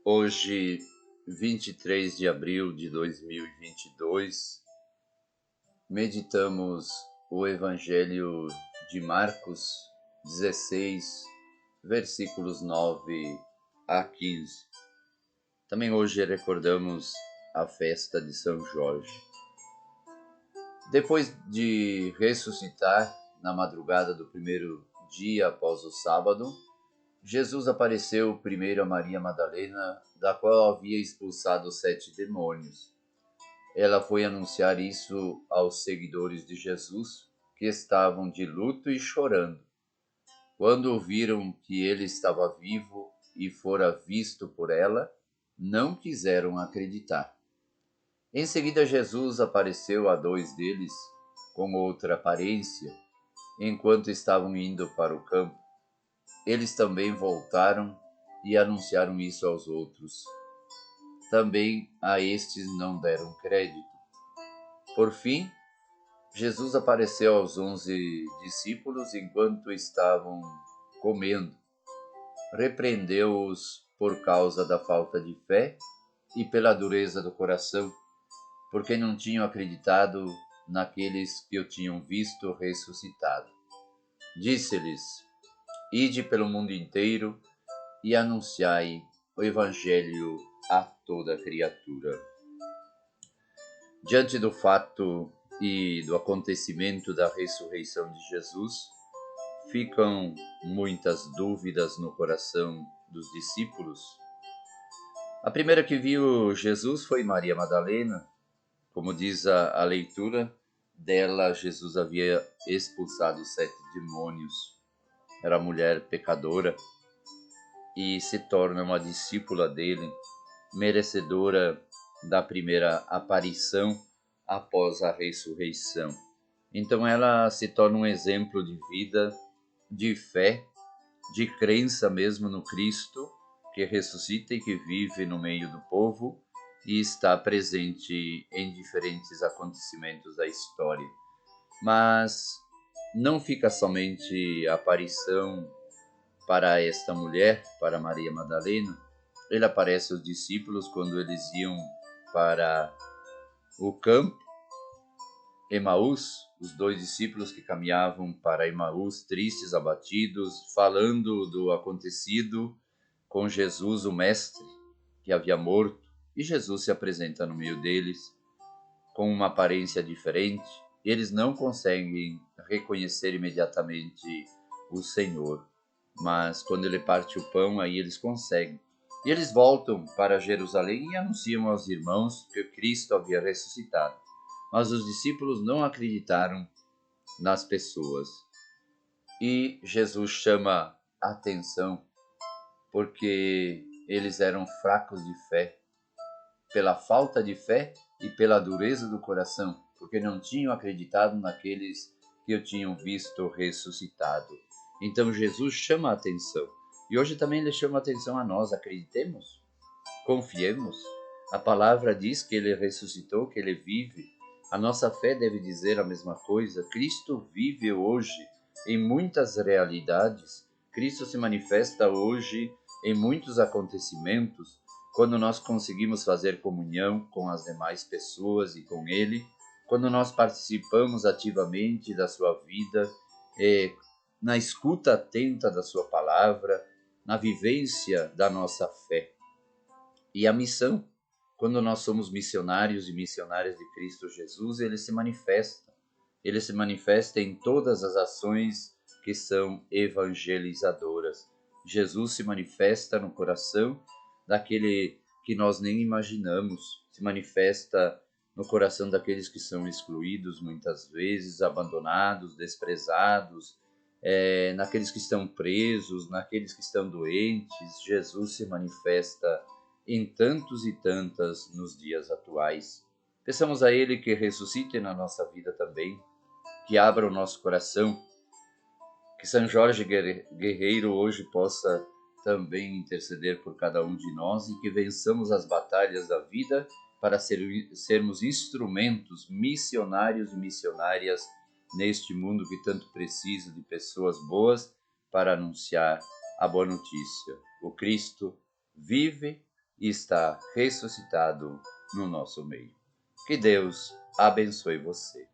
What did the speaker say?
Hoje, 23 de abril de 2022, meditamos o Evangelho de Marcos 16, versículos 9 a 15. Também hoje recordamos a festa de São Jorge. Depois de ressuscitar na madrugada do primeiro dia após o sábado, Jesus apareceu primeiro a Maria Madalena, da qual havia expulsado 7 demônios. Ela foi anunciar isso aos seguidores de Jesus, que estavam de luto e chorando. Quando ouviram que ele estava vivo e fora visto por ela, não quiseram acreditar. Em seguida, Jesus apareceu a 2 deles, com outra aparência, enquanto estavam indo para o campo. Eles também voltaram e anunciaram isso aos outros. Também a estes não deram crédito. Por fim, Jesus apareceu aos 11 discípulos enquanto estavam comendo. Repreendeu-os por causa da falta de fé e pela dureza do coração, porque não tinham acreditado naqueles que o tinham visto ressuscitado. Disse-lhes: Ide pelo mundo inteiro e anunciai o Evangelho a toda criatura. Diante do fato e do acontecimento da ressurreição de Jesus, ficam muitas dúvidas no coração dos discípulos. A primeira que viu Jesus foi Maria Madalena. Como diz a leitura, dela Jesus havia expulsado 7 demônios. Era mulher pecadora e se torna uma discípula dele, merecedora da primeira aparição após a ressurreição. Então ela se torna um exemplo de vida, de fé, de crença mesmo no Cristo, que ressuscita e que vive no meio do povo e está presente em diferentes acontecimentos da história. Mas não fica somente a aparição para esta mulher, para Maria Madalena. Ele aparece aos discípulos quando eles iam para o campo, Emaús, os 2 discípulos que caminhavam para Emaús, tristes, abatidos, falando do acontecido com Jesus, o Mestre, que havia morto, e Jesus se apresenta no meio deles com uma aparência diferente. Eles não conseguem reconhecer imediatamente o Senhor, mas quando ele parte o pão, aí eles conseguem. E eles voltam para Jerusalém e anunciam aos irmãos que Cristo havia ressuscitado. Mas os discípulos não acreditaram nas pessoas. E Jesus chama a atenção porque eles eram fracos de fé, pela falta de fé e pela dureza do coração, porque não tinham acreditado naqueles que o tinham visto ressuscitado. Então Jesus chama a atenção. E hoje também ele chama a atenção a nós. Acreditemos, confiemos. A palavra diz que ele ressuscitou, que ele vive. A nossa fé deve dizer a mesma coisa. Cristo vive hoje em muitas realidades. Cristo se manifesta hoje em muitos acontecimentos, quando nós conseguimos fazer comunhão com as demais pessoas e com Ele, quando nós participamos ativamente da sua vida, na escuta atenta da sua palavra, na vivência da nossa fé. E a missão, quando nós somos missionários e missionárias de Cristo Jesus, ele se manifesta. Ele se manifesta em todas as ações que são evangelizadoras. Jesus se manifesta no coração daquele que nós nem imaginamos, se manifesta no coração daqueles que são excluídos muitas vezes, abandonados, desprezados, naqueles que estão presos, naqueles que estão doentes. Jesus se manifesta em tantos e tantas nos dias atuais. Peçamos a Ele que ressuscite na nossa vida também, que abra o nosso coração, que São Jorge Guerreiro hoje possa também interceder por cada um de nós e que vençamos as batalhas da vida para sermos instrumentos missionários e missionárias neste mundo que tanto precisa de pessoas boas para anunciar a boa notícia. O Cristo vive, e está ressuscitado no nosso meio. Que Deus abençoe você.